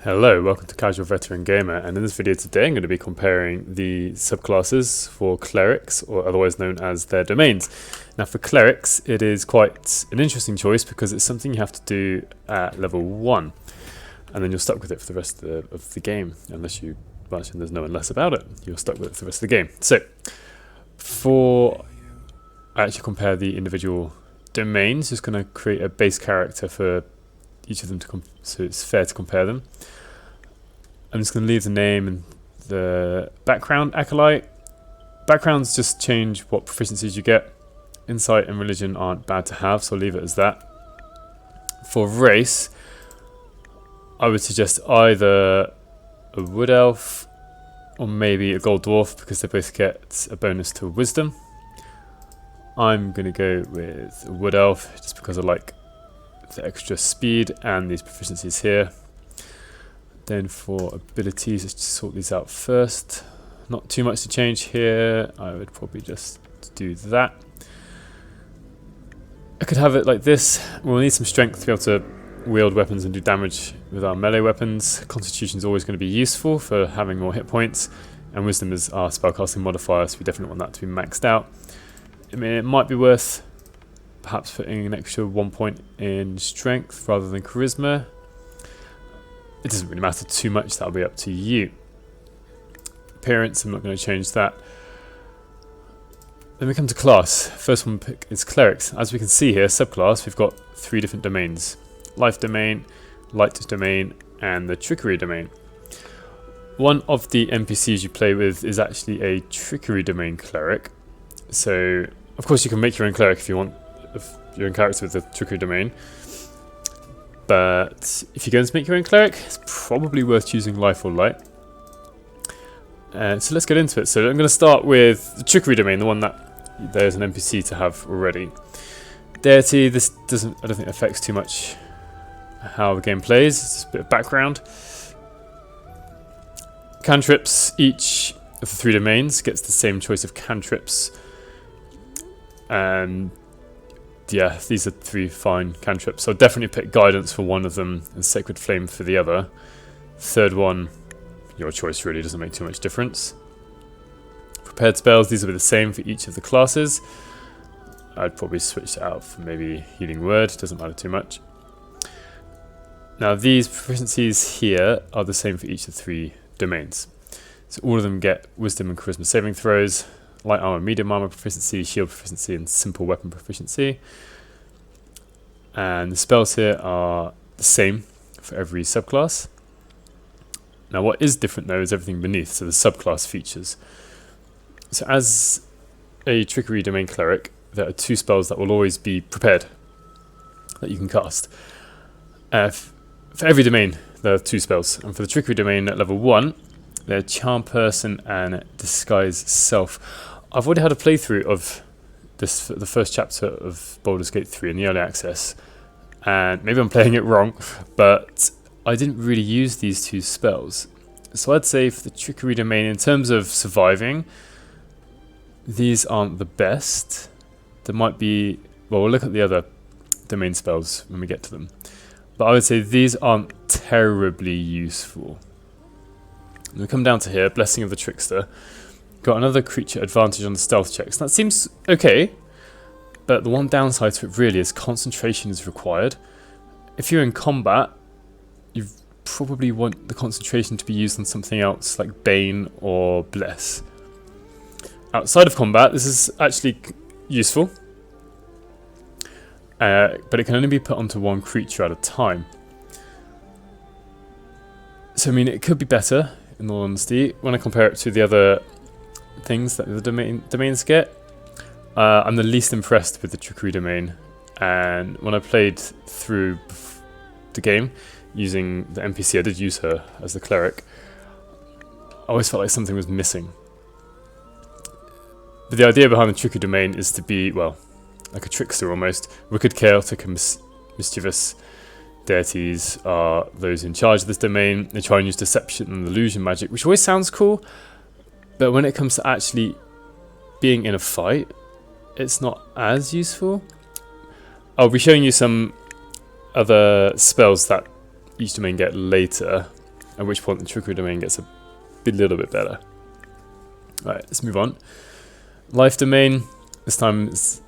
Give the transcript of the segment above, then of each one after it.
Hello, welcome to Casual Veteran Gamer, and in this video today I'm going to be comparing the subclasses for clerics, or otherwise known as their domains. Now for clerics it is quite an interesting choice because it's something you have to do at level 1 and then you're stuck with it for the rest of the game, unless you, well, there's no one less about it, you're stuck with it for the rest of the game. So I actually compare the individual domains, just going to create a base character for each of them so it's fair to compare them. I'm just going to leave the name and the background acolyte. Backgrounds just change what proficiencies you get. Insight and religion aren't bad to have, so I'll leave it as that. For race, I would suggest either a wood elf or maybe a gold dwarf because they both get a bonus to wisdom. I'm going to go with a wood elf just because I like the extra speed and these proficiencies here. Then for abilities, let's just sort these out first. Not too much to change here. I would probably just do that. I could have it like this. We'll need some strength to be able to wield weapons and do damage with our melee weapons. Constitution is always going to be useful for having more hit points, and wisdom is our spellcasting modifier, so we definitely want that to be maxed out. I mean, it might be worth perhaps putting an extra 1 point in strength rather than charisma. It doesn't really matter too much, that'll be up to you. Appearance, I'm not going to change that. Then we come to class. First one pick is clerics. As we can see here, subclass, we've got 3 different domains. Life domain, light domain, and the trickery domain. One of the NPCs you play with is actually a trickery domain cleric. So, of course you can make your own cleric if you want, if your own character with the trickery domain. But if you're going to make your own cleric, it's probably worth choosing life or light. So let's get into it. So I'm going to start with the trickery domain, the one that there's an NPC to have already. Deity, this I don't think affects too much how the game plays. It's just a bit of background. Cantrips, each of the 3 domains gets the same choice of cantrips. And yeah, these are 3 fine cantrips. So I'll definitely pick guidance for one of them and sacred flame for the other. Third one, your choice, really doesn't make too much difference. Prepared spells, these will be the same for each of the classes. I'd probably switch it out for maybe healing word, doesn't matter too much. Now these proficiencies here are the same for each of the 3 domains. So all of them get wisdom and charisma saving throws. Light armor, medium armor proficiency, shield proficiency, and simple weapon proficiency. And the spells here are the same for every subclass. Now what is different though is everything beneath, so the subclass features. So as a trickery domain cleric, there are 2 spells that will always be prepared that you can cast. For every domain there are 2 spells, and for the trickery domain at level 1, they're Charm Person and Disguise Self. I've already had a playthrough of this, the first chapter of Baldur's Gate 3 in the early access, and maybe I'm playing it wrong, but I didn't really use these 2 spells. So I'd say for the trickery domain, in terms of surviving, these aren't the best. There might be, well, we'll look at the other domain spells when we get to them, but I would say these aren't terribly useful. When we come down to here, Blessing of the Trickster. Got another creature advantage on the stealth checks. That seems okay, but the one downside to it really is concentration is required. If you're in combat, you probably want the concentration to be used on something else like Bane or Bless. Outside of combat, this is actually useful, but it can only be put onto one creature at a time. So I mean, it could be better, in all honesty, when I compare it to the other things that the domains get. I'm the least impressed with the trickery domain, and when I played through the game using the NPC, I did use her as the cleric, I always felt like something was missing. But the idea behind the trickery domain is to be, well, like a trickster almost. Wicked, chaotic and mischievous deities are those in charge of this domain. They try and use deception and illusion magic, which always sounds cool, but when it comes to actually being in a fight, it's not as useful. I'll be showing you some other spells that each domain get later, at which point the Trickery Domain gets a little bit better. Right, let's move on. Life Domain, this time it's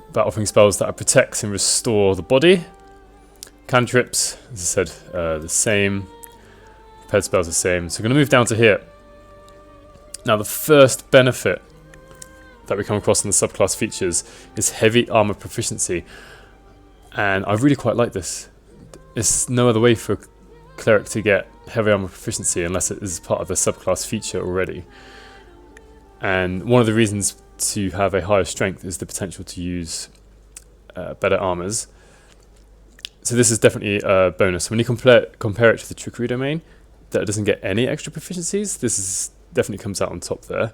about offering spells that protect and restore the body. Cantrips, as I said, the same. Prepared spells the same. So we're going to move down to here. Now the first benefit that we come across in the subclass features is heavy armor proficiency. And I really quite like this. There's no other way for a cleric to get heavy armor proficiency unless it is part of the subclass feature already. And one of the reasons to have a higher strength is the potential to use better armors. So this is definitely a bonus. When you compare it to the Trickery Domain, that doesn't get any extra proficiencies, this definitely comes out on top there.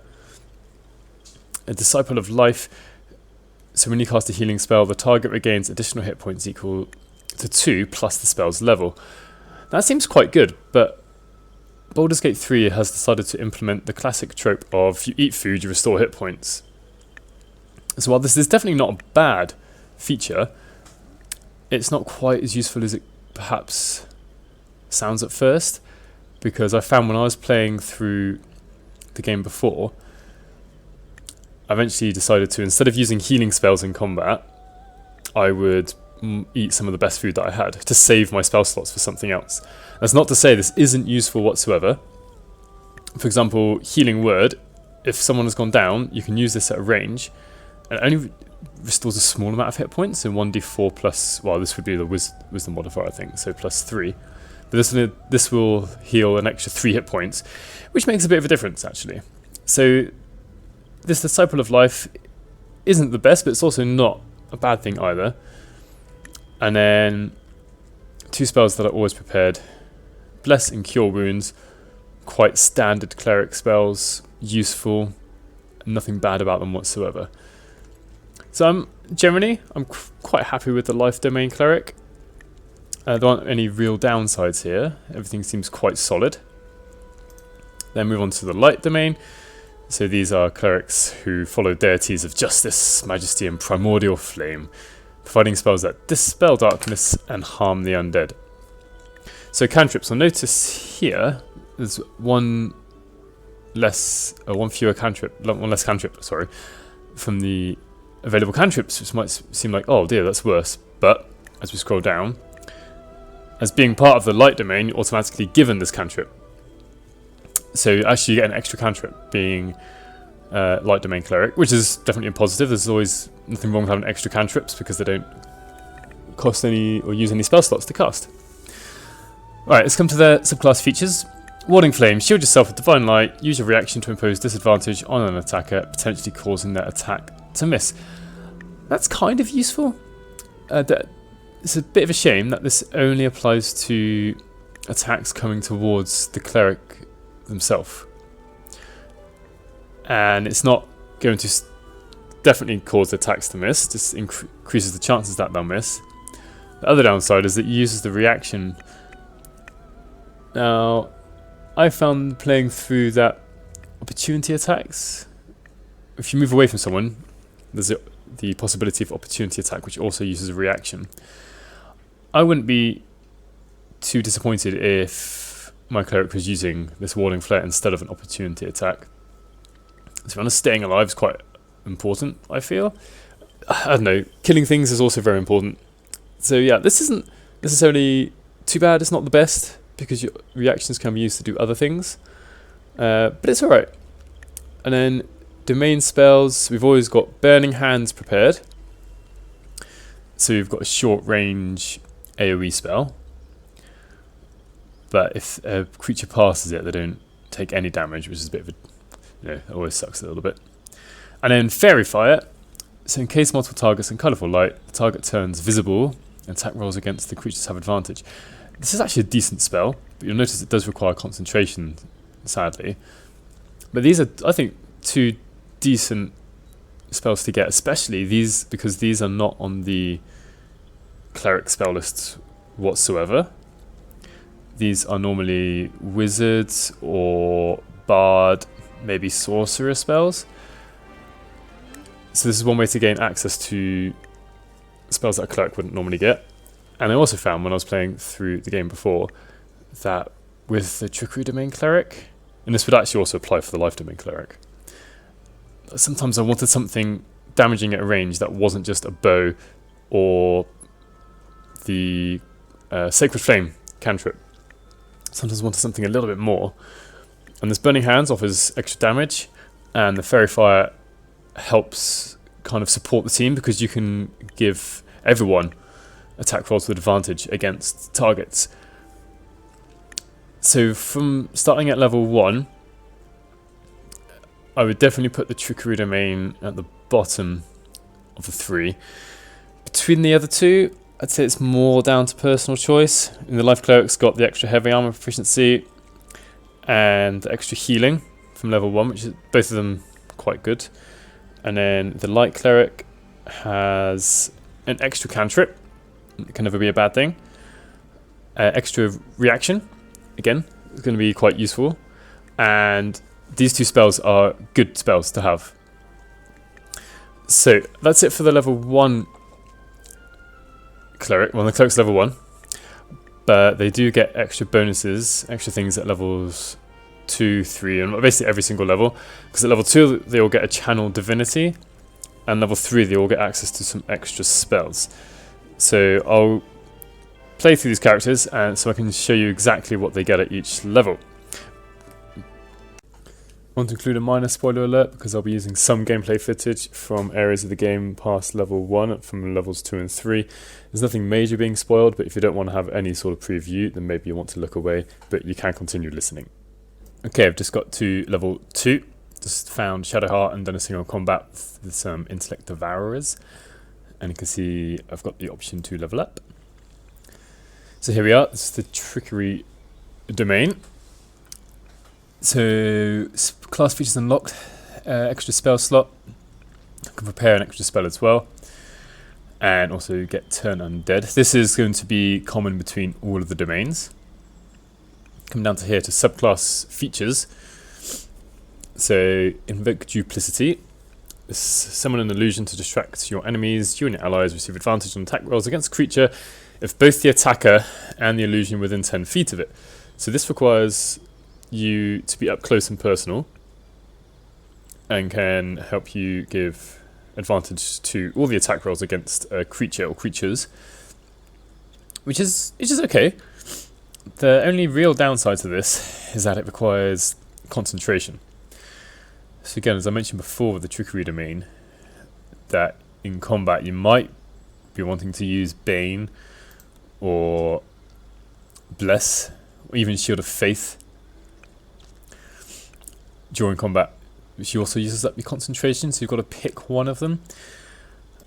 A Disciple of Life. So when you cast a healing spell, the target regains additional hit points equal to 2 plus the spell's level. That seems quite good, but Baldur's Gate 3 has decided to implement the classic trope of you eat food, you restore hit points. So while this is definitely not a bad feature, it's not quite as useful as it perhaps sounds at first, because I found when I was playing through the game before, I eventually decided to, instead of using healing spells in combat, I would eat some of the best food that I had to save my spell slots for something else. That's not to say this isn't useful whatsoever. For example, Healing Word, if someone has gone down, you can use this at a range, and it only restores a small amount of hit points, so 1d4 plus, well, this would be the wisdom modifier, I think, so plus 3. But this will heal an extra 3 hit points, which makes a bit of a difference, actually. So this Disciple of Life isn't the best, but it's also not a bad thing either. And then 2 spells that are always prepared. Bless and Cure Wounds, quite standard cleric spells, useful, nothing bad about them whatsoever. So I'm quite happy with the Life Domain cleric. There aren't any real downsides here. Everything seems quite solid. Then move on to the Light Domain. So these are clerics who follow deities of justice, majesty, and primordial flame, providing spells that dispel darkness and harm the undead. So cantrips, I'll notice here there's one less cantrip, sorry, from the available cantrips, which might seem like, oh dear, that's worse. But as we scroll down, as being part of the Light Domain, you're automatically given this cantrip. So actually you get an extra cantrip being Light Domain Cleric, which is definitely a positive. There's always nothing wrong with having extra cantrips because they don't cost any or use any spell slots to cast. Alright, let's come to the subclass features. Warding Flame, shield yourself with Divine Light, use your reaction to impose disadvantage on an attacker, potentially causing their attack to miss. That's kind of useful. It's a bit of a shame that this only applies to attacks coming towards the cleric themselves. And it's not going to definitely cause attacks to miss, just increases the chances that they'll miss. The other downside is that it uses the reaction. Now, I found playing through that opportunity attacks, if you move away from someone, there's the possibility of opportunity attack, which also uses a reaction. I wouldn't be too disappointed if my cleric was using this Warding Flare instead of an opportunity attack. So kind of staying alive is quite important, I feel. I don't know, killing things is also very important. So yeah, this isn't necessarily too bad. It's not the best because your reactions can be used to do other things, but it's alright. And then domain spells, we've always got Burning Hands prepared. So we've got a short range AoE spell, but if a creature passes it, they don't take any damage, which is a bit of a, it always sucks a little bit. And then Fairy Fire, so in case multiple targets in colourful light, the target turns visible and attack rolls against the creatures have advantage. This is actually a decent spell, but you'll notice it does require concentration, sadly. But these are, I think, 2 decent spells to get, especially these, because these are not on the cleric spell lists whatsoever. These are normally wizards or bard, maybe sorcerer spells. So this is one way to gain access to spells that a cleric wouldn't normally get. And I also found when I was playing through the game before that with the Trickery Domain Cleric, and this would actually also apply for the Life Domain Cleric. Sometimes I wanted something damaging at a range that wasn't just a bow or the Sacred Flame cantrip. Sometimes I wanted something a little bit more, and this Burning Hands offers extra damage, and the Fairy Fire helps kind of support the team because you can give everyone attack rolls with advantage against targets. So from starting at level 1, I would definitely put the Trickery Domain at the bottom of the 3. Between the other two, I'd say it's more down to personal choice. And the Life Cleric's got the extra heavy armor proficiency and the extra healing from level 1, which is both of them quite good. And then the Light Cleric has an extra cantrip. It can never be a bad thing. Extra reaction, again, is going to be quite useful. And these two spells are good spells to have. So that's it for the level 1 Cleric. Well, the Cleric's level 1. But they do get extra bonuses, extra things at levels 2, 3, and basically every single level. Because at level 2 they all get a Channel Divinity, and level 3 they all get access to some extra spells. So I'll play through these characters so I can show you exactly what they get at each level. I want to include a minor spoiler alert because I'll be using some gameplay footage from areas of the game past level 1, from levels 2 and 3. There's nothing major being spoiled, but if you don't want to have any sort of preview, then maybe you want to look away, but you can continue listening. Okay, I've just got to level 2. Just found Shadowheart and done a single combat with some Intellect Devourers. And you can see I've got the option to level up. So here we are, this is the Trickery Domain. So class features unlocked, extra spell slot. I can prepare an extra spell as well. And also get Turn Undead. This is going to be common between all of the domains. Come down to here to subclass features. So invoke Duplicity. Summon an illusion to distract your enemies. You and your allies receive advantage on attack rolls against a creature if both the attacker and the illusion within 10 feet of it. So this requires you to be up close and personal and can help you give advantage to all the attack rolls against a creature or creatures, which is okay. The only real downside to this is that it requires concentration. So again, as I mentioned before with the Trickery Domain, that in combat you might be wanting to use Bane or Bless or even Shield of Faith during combat, which also uses up your concentration, so you've got to pick one of them.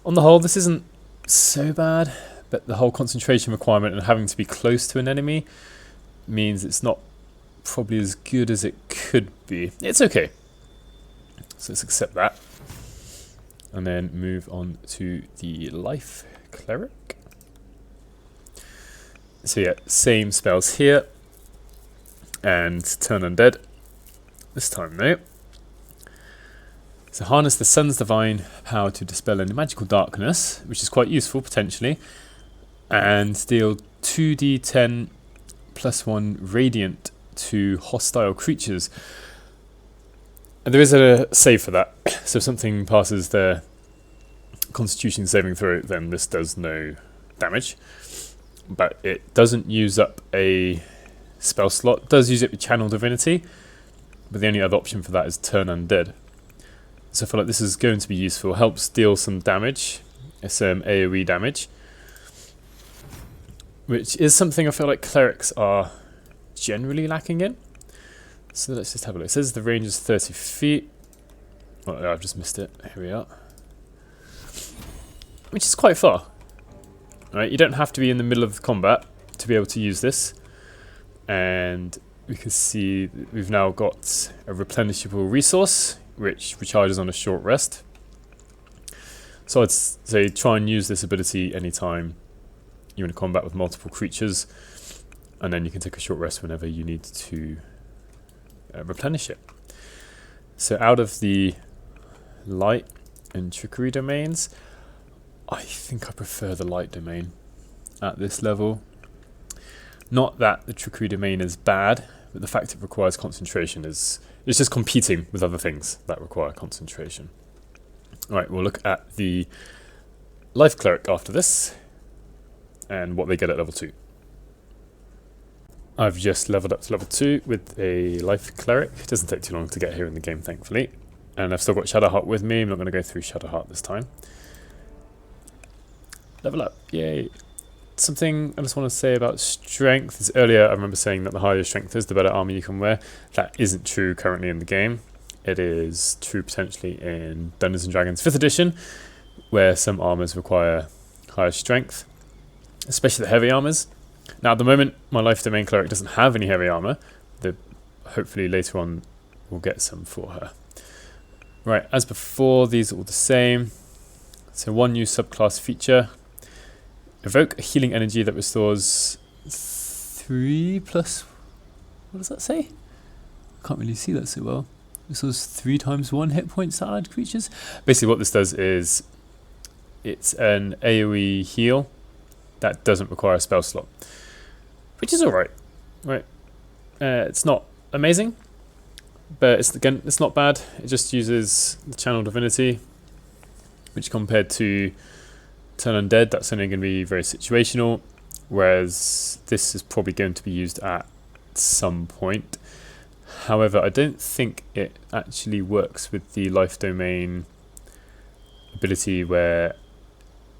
On the whole, this isn't so bad, but the whole concentration requirement and having to be close to an enemy means it's not probably as good as it could be. It's okay. So let's accept that. And then move on to the Life Cleric. So yeah, same spells here. And Turn Undead. This time though. So harness the sun's divine power to dispel any magical darkness, which is quite useful potentially. And deal 2d10 plus 1 radiant to hostile creatures. And there is a save for that. So if something passes their Constitution saving throw, then this does no damage. But it doesn't use up a spell slot. It does use up your Channel Divinity, but the only other option for that is Turn Undead. So I feel like this is going to be useful. Helps deal some damage, some AoE damage, which is something I feel like clerics are generally lacking in. So let's just have a look. It says the range is 30 feet. Oh, no, I've just missed it. Here we are. Which is quite far. Right, you don't have to be in the middle of combat to be able to use this. And we can see that we've now got a replenishable resource, which recharges on a short rest. So I'd say try and use this ability anytime you're in combat with multiple creatures, and then you can take a short rest whenever you need to replenish it. So out of the Light and Trickery domains, I think I prefer the Light domain at this level. Not that the Trickery Domain is bad, but the fact it requires concentration is it's just competing with other things that require concentration. Alright, we'll look at the Life Cleric after this, and what they get at level 2. I've just leveled up to level 2 with a Life Cleric. It doesn't take too long to get here in the game, thankfully. And I've still got Shadowheart with me. I'm not going to go through Shadowheart this time. Level up, yay. Something I just want to say about strength is earlier I remember saying that the higher your strength is, the better armor you can wear. That isn't true currently in the game. It is true potentially in Dungeons & Dragons 5th edition, where some armors require higher strength, especially the heavy armors. Now at the moment, my Life Domain Cleric doesn't have any heavy armor. Hopefully later on we'll get some for her. Right, as before, these are all the same. So one new subclass feature. Evoke a healing energy that restores 3 plus... What does that say? I can't really see that so well. Restores 3 times 1 hit points to allied creatures. Basically what this does is it's an AoE heal that doesn't require a spell slot, which is alright. Right. It's not amazing, but it's not bad. It just uses the Channel Divinity, which compared to Turn Undead, that's only going to be very situational, whereas this is probably going to be used at some point. However, I don't think it actually works with the Life Domain ability where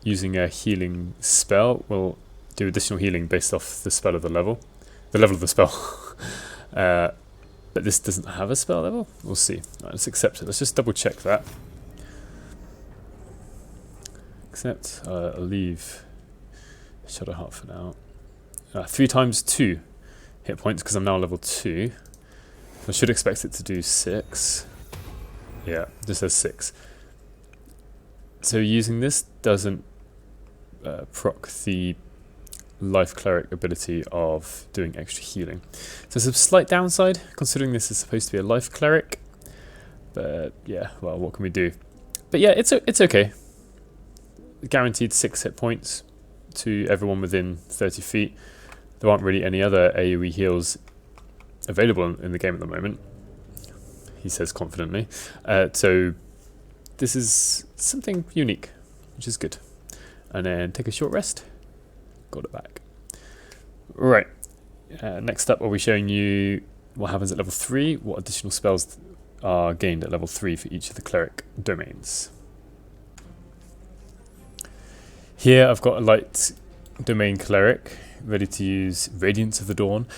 using a healing spell will do additional healing based off the spell of the level of the spell. But this doesn't have a spell level. We'll see. Right, let's accept it. Let's just double check that. Accept. I'll leave Shadowheart for now. 3 times 2 hit points because I'm now level 2. I should expect it to do 6. Yeah, this says 6. So using this doesn't proc the Life Cleric ability of doing extra healing. So it's a slight downside, considering this is supposed to be a Life Cleric. But yeah, well, what can we do? But yeah, it's okay. Guaranteed 6 hit points to everyone within 30 feet. There aren't really any other AoE heals available in the game at the moment, he says confidently. So this is something unique, which is good. And then take a short rest. Got it back. Right. Next up, I'll be showing you what happens at level 3, what additional spells are gained at level 3 for each of the cleric domains. Here I've got a light domain cleric ready to use Radiance of the Dawn.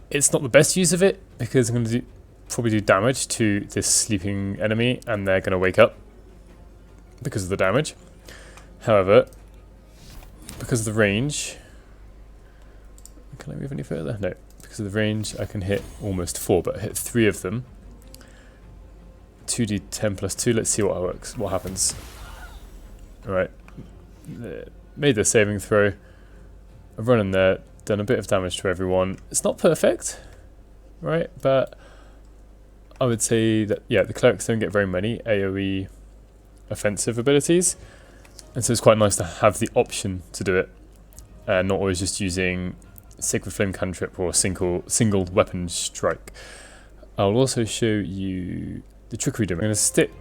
It's not the best use of it because I'm going to probably do damage to this sleeping enemy and they're going to wake up because of the damage. However, because of the range, can I move any further? No. Because of the range I can hit almost 4, but I hit 3 of them. 2d10 plus 2, let's see what happens. Alright. Made the saving throw. I've run in there, done a bit of damage to everyone. It's not perfect, right? But I would say that, yeah, the clerics don't get very many AoE offensive abilities. And so it's quite nice to have the option to do it. And not always just using Sacred Flame cantrip or single weapon strike. I'll also show you the Trickery Domain. I'm going to stick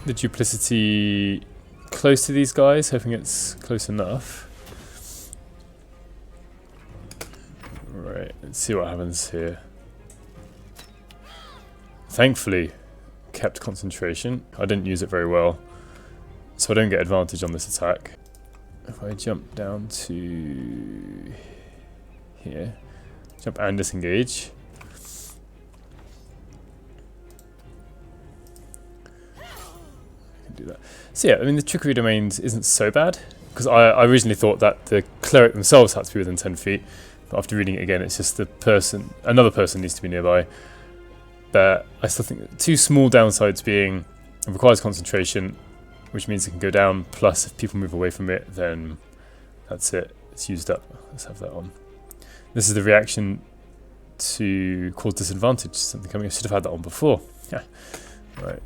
the duplicity close to these guys, hoping it's close enough. Right, let's see what happens here. Thankfully, kept concentration. I didn't use it very well, so I don't get advantage on this attack. If I jump down to here, jump and disengage. Do that. So yeah, I mean the Trickery Domains isn't so bad, because I originally thought that the cleric themselves had to be within 10 feet, but after reading it again it's just another person needs to be nearby. But I still think 2 small downsides being it requires concentration, which means it can go down, plus if people move away from it then that's it, it's used up. Let's have that on. This is the reaction to cause disadvantage, something coming. I should have had that on before. Yeah. Right.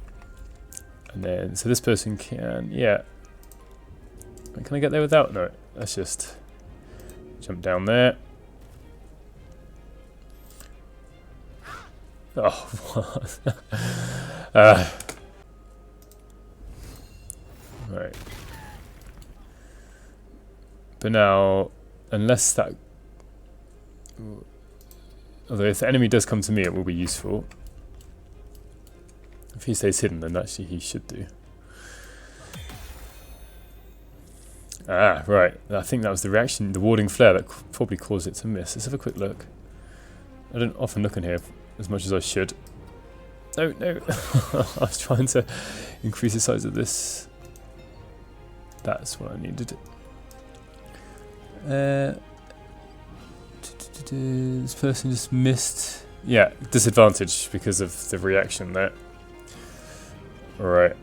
And then, so this person can, yeah. Can I get there without? No, let's just jump down there. Oh, what? Right. But now, unless that... Although if the enemy does come to me, it will be useful. If he stays hidden, then actually he should do. Ah, right. I think that was the reaction, the warding flare that probably caused it to miss. Let's have a quick look. I don't often look in here as much as I should. No, no. I was trying to increase the size of this. That's what I needed. This person just missed. Yeah, disadvantage because of the reaction there. Alright.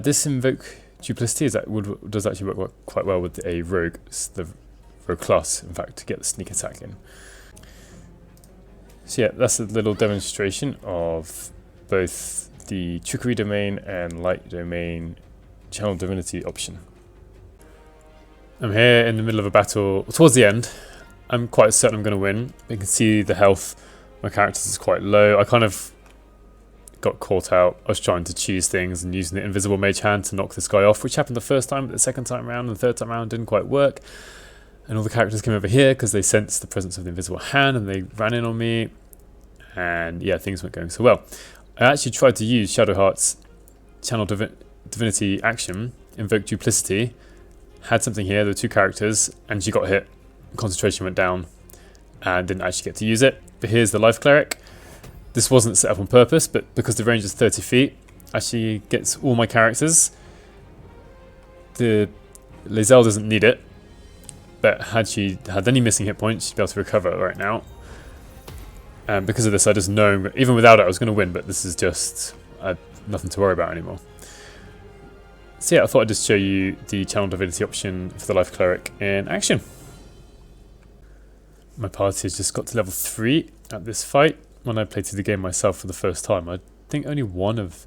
This invoke duplicity does actually work quite well with a rogue. It's the rogue class, in fact, to get the sneak attack in. So yeah, that's a little demonstration of both the trickery domain and light domain channel divinity option. I'm here in the middle of a battle towards the end. I'm quite certain I'm going to win. You can see the health. My character is quite low. I kind of got caught out. I was trying to choose things and using the invisible mage hand to knock this guy off, which happened the first time, but the second time around and the third time around didn't quite work. And all the characters came over here because they sensed the presence of the invisible hand and they ran in on me. And yeah, things weren't going so well. I actually tried to use Shadowheart's channel divinity action, invoke duplicity, had something here, there were two characters, and she got hit. Concentration went down and didn't actually get to use it. But here's the life cleric. This wasn't set up on purpose, but because the range is 30 feet, actually gets all my characters. The Lazelle doesn't need it, but had she had any missing hit points, she'd be able to recover right now. And because of this, I just know, even without it, I was going to win, but this is just nothing to worry about anymore. So yeah, I thought I'd just show you the channel divinity option for the life cleric in action. My party has just got to level 3 at this fight. When I played through the game myself for the first time, I think only one of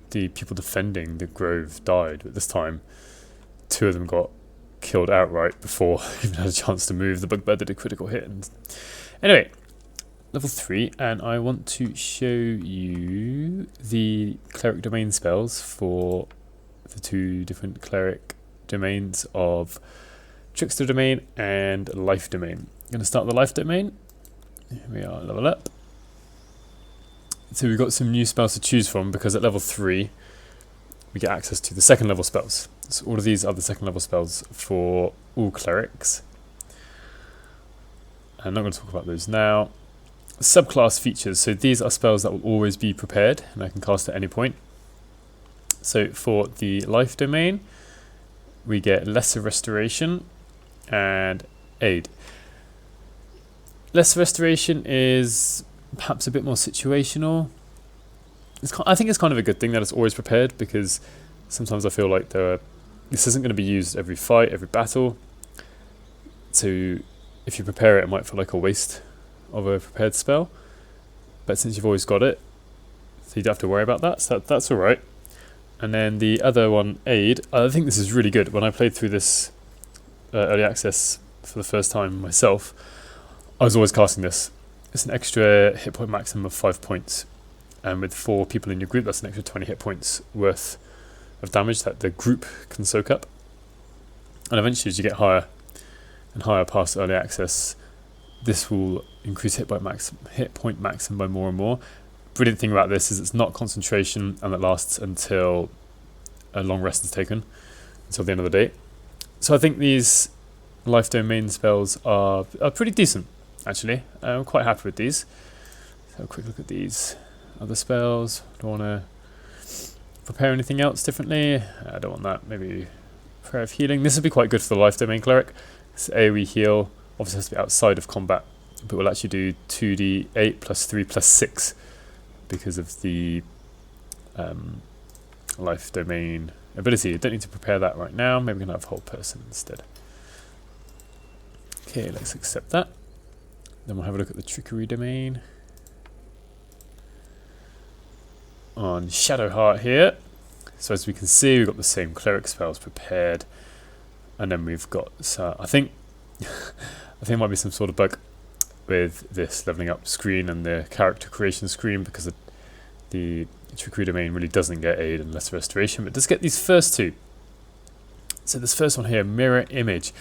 the people defending the grove died, but this time 2 of them got killed outright before I even had a chance to move. The bugbear did a critical hit. And anyway, level 3, and I want to show you the Cleric Domain spells for the 2 different Cleric Domains of Trickster Domain and Life Domain. I'm going to start the Life Domain. Here we are, level up. So we've got some new spells to choose from because at level 3 we get access to the second level spells. So all of these are the second level spells for all clerics. I'm not going to talk about those now. Subclass features. So these are spells that will always be prepared and I can cast at any point. So for the Life Domain, we get Lesser Restoration and Aid. Lesser Restoration is perhaps a bit more situational. I think it's kind of a good thing that it's always prepared, because sometimes I feel like this isn't going to be used every fight, every battle. So if you prepare it, it might feel like a waste of a prepared spell. But since you've always got it, so you don't have to worry about that, so that's alright. And then the other one, Aid, I think this is really good. When I played through this early access for the first time myself, I was always casting this. It's an extra hit point maximum of 5 points. And with 4 people in your group, that's an extra 20 hit points worth of damage that the group can soak up. And eventually, as you get higher and higher past early access, this will increase hit point maximum by more and more. Brilliant thing about this is it's not concentration, and it lasts until a long rest is taken, until the end of the day. So I think these Life Domain spells are pretty decent, actually. I'm quite happy with these. So have a quick look at these other spells. Don't want to prepare anything else differently. I don't want that. Maybe Prayer of Healing. This would be quite good for the Life Domain Cleric. It's AoE heal. Obviously has to be outside of combat, but we'll actually do 2d8 plus 3 plus 6 because of the Life Domain ability. I don't need to prepare that right now. Maybe we can have Whole Person instead. Okay, let's accept that. Then we'll have a look at the Trickery Domain on Shadowheart here. So as we can see, we've got the same cleric spells prepared, and then we've got I think it might be some sort of bug. with this leveling up screen and the character creation screen, because the Trickery Domain really doesn't get aid and lesser restoration, but does get these first two. So this first one here, Mirror Image,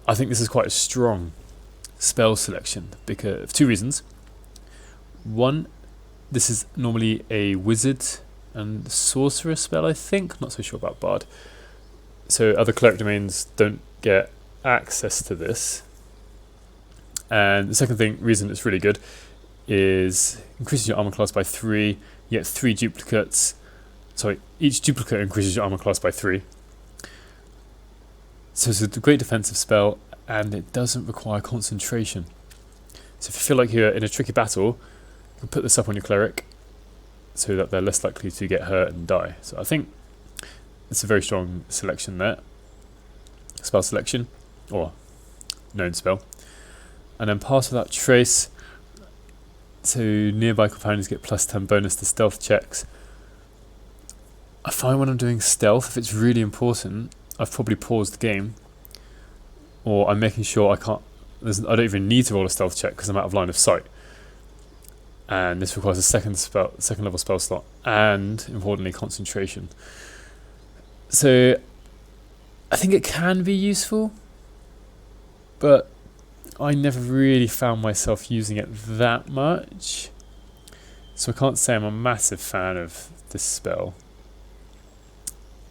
I think this is quite a strong spell selection because of two reasons. One, this is normally a wizard and sorcerer spell, I think. Not so sure about Bard. So other cleric domains don't get access to this. And the second reason it's really good is increases your armor class by 3. You get 3 duplicates. Sorry, each duplicate increases your armor class by 3. So it's a great defensive spell, and it doesn't require concentration. So if you feel like you're in a tricky battle, you can put this up on your cleric so that they're less likely to get hurt and die. So I think it's a very strong selection there. Spell selection, or known spell. And then Pass Without Trace. So nearby companions get +10 bonus to stealth checks. I find when I'm doing stealth, if it's really important, I've probably paused the game, or I'm making sure I don't even need to roll a stealth check because I'm out of line of sight. And this requires a second level spell slot, and importantly, concentration. So I think it can be useful, but I never really found myself using it that much. So I can't say I'm a massive fan of this spell.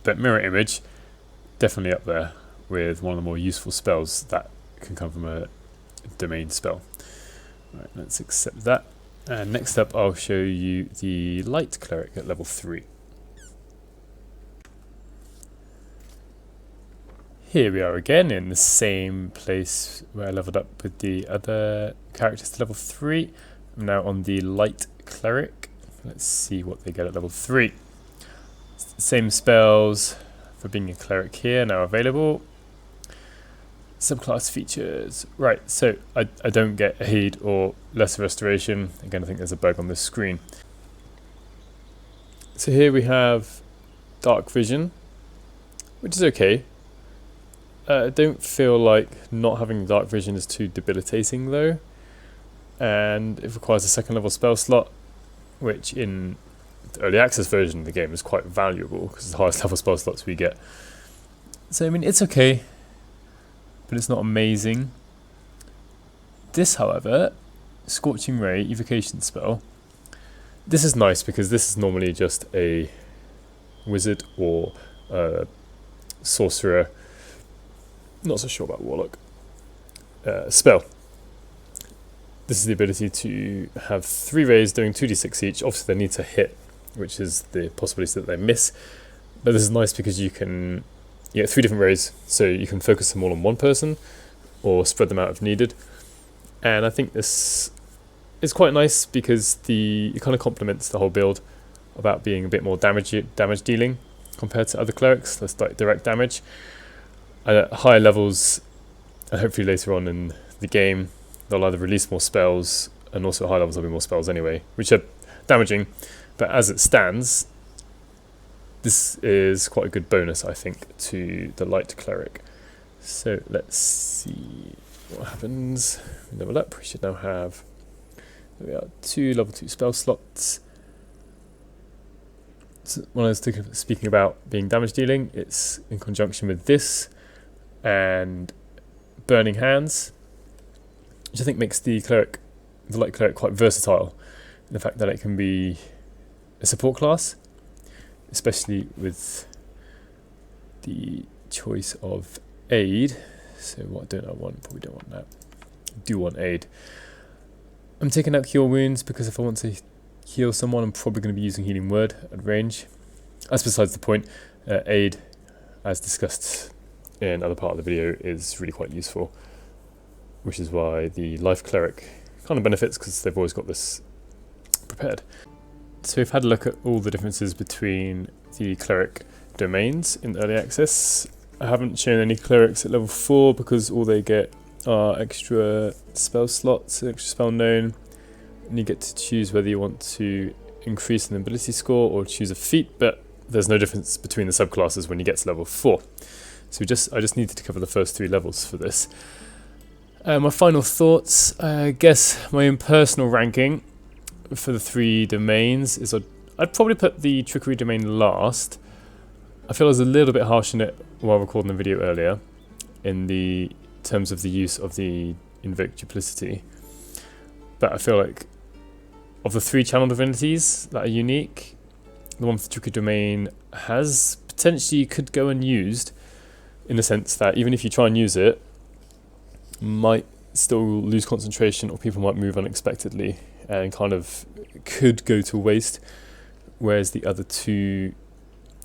But Mirror Image, definitely up there with one of the more useful spells that can come from a domain spell. Right, let's accept that. And next up, I'll show you the Light Cleric at level 3. Here we are again in the same place where I leveled up with the other characters to level 3. I'm now on the Light Cleric. Let's see what they get at level 3. Same spells for being a cleric here now available. Subclass features. Right, so I don't get aid or lesser restoration. Again, I think there's a bug on this screen. So here we have Dark Vision, which is okay. I don't feel like not having Dark Vision is too debilitating though. And it requires a second level spell slot, which in the early access version of the game is quite valuable because it's the highest level spell slots we get. So I mean, it's okay, but it's not amazing. This, however, Scorching Ray evocation spell, this is nice because this is normally just a wizard or sorcerer, not so sure about warlock, spell. This is the ability to have 3 rays doing 2d6 each. Obviously they need to hit, which is the possibility that they miss, but this is nice because you get 3 different rays, so you can focus them all on one person or spread them out if needed. And I think this is quite nice because it kind of complements the whole build about being a bit more damage dealing compared to other clerics. That's like direct damage. At higher levels, and hopefully later on in the game, they'll either release more spells, and also at high levels there'll be more spells anyway, which are damaging. But as it stands, this is quite a good bonus, I think, to the Light Cleric. So let's see what happens. Level up, we should now have 2 level 2 spell slots. So when I was speaking about being damage dealing, it's in conjunction with this and Burning Hands, which I think makes the Light Cleric quite versatile in the fact that it can be a support class, especially with the choice of aid. So what don't I want? Probably don't want that. Do want aid. I'm taking out Cure Wounds because if I want to heal someone, I'm probably going to be using Healing Word at range. That's besides the point. Aid, as discussed in other part of the video, is really quite useful, which is why the Life Cleric kind of benefits because they've always got this prepared. So we've had a look at all the differences between the cleric domains in early access. I haven't shown any clerics at level 4 because all they get are extra spell slots, extra spell known, and you get to choose whether you want to increase an ability score or choose a feat, but there's no difference between the subclasses when you get to level 4. So I just needed to cover the first 3 levels for this. My final thoughts, I guess my own personal ranking for the 3 domains is I'd probably put the Trickery domain last. I feel I was a little bit harsh on it while recording the video earlier in the terms of the use of the invoke duplicity. But I feel like of the 3 channel divinities that are unique, the one for the Trickery domain has potentially could go unused, in the sense that even if you try and use it, might still lose concentration, or people might move unexpectedly and kind of could go to waste. Whereas the other 2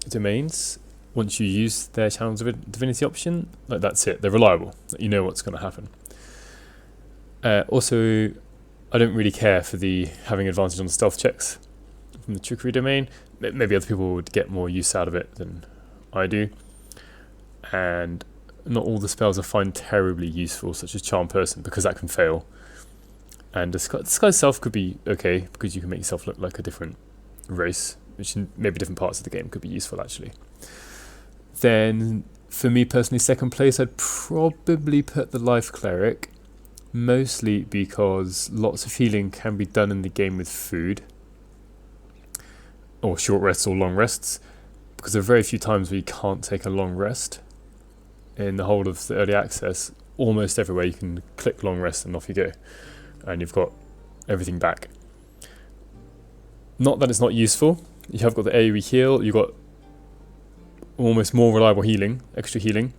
domains, once you use their channel divinity option, like that's it, they're reliable, you know what's going to happen. Also, I don't really care for the having advantage on the stealth checks from the Trickery domain. Maybe other people would get more use out of it than I do. And not all the spells I find terribly useful, such as Charm Person, because that can fail. And Disguise Self could be okay, because you can make yourself look like a different race, which in maybe different parts of the game could be useful actually. Then, for me personally, second place, I'd probably put the Life Cleric, mostly because lots of healing can be done in the game with food, or short rests or long rests, because there are very few times where you can't take a long rest. In the whole of the early access, almost everywhere you can click long rest and off you go, and you've got everything back. Not that it's not useful, you have got the AoE heal, you've got almost more reliable healing, extra healing,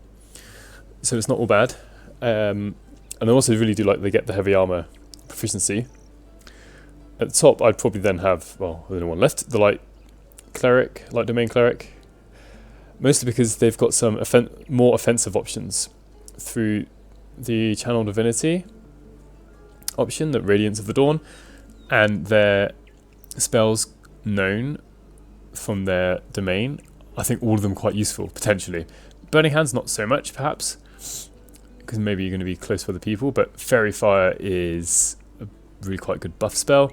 so it's not all bad. And I also really do like they get the heavy armor proficiency. At the top I'd probably then have, well, there's no one left, the Light Domain Cleric, mostly because they've got some more offensive options through the Channel Divinity option, the Radiance of the Dawn, and their spells known from their domain. I think all of them quite useful, potentially. Burning Hands not so much, perhaps, because maybe you're going to be close to other people, but Fairy Fire is a really quite good buff spell.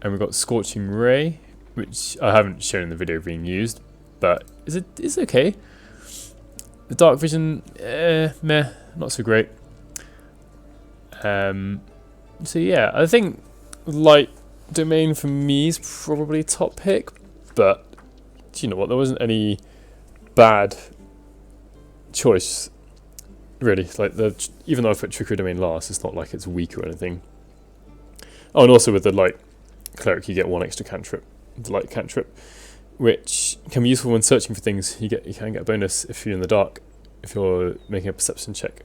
And we've got Scorching Ray, which I haven't shown in the video being used, but it's okay. The Dark Vision, meh, not so great. So yeah, I think Light Domain for me is probably top pick, but do you know what? There wasn't any bad choice, really. Like even though I put Trickery Domain last, it's not like it's weak or anything. Oh, and also with the Light Cleric, you get 1 extra cantrip, the Light Cantrip, which can be useful when searching for things. You can get a bonus if you're in the dark, if you're making a perception check.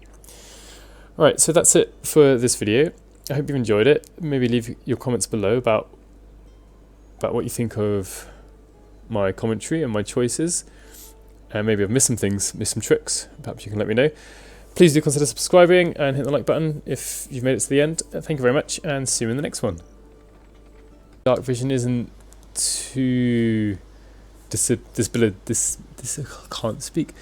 Alright, so that's it for this video. I hope you've enjoyed it. Maybe leave your comments below about what you think of my commentary and my choices. And maybe I've missed some things, missed some tricks. Perhaps you can let me know. Please do consider subscribing and hit the like button if you've made it to the end. Thank you very much, and see you in the next one. Dark Vision isn't too... I can't speak.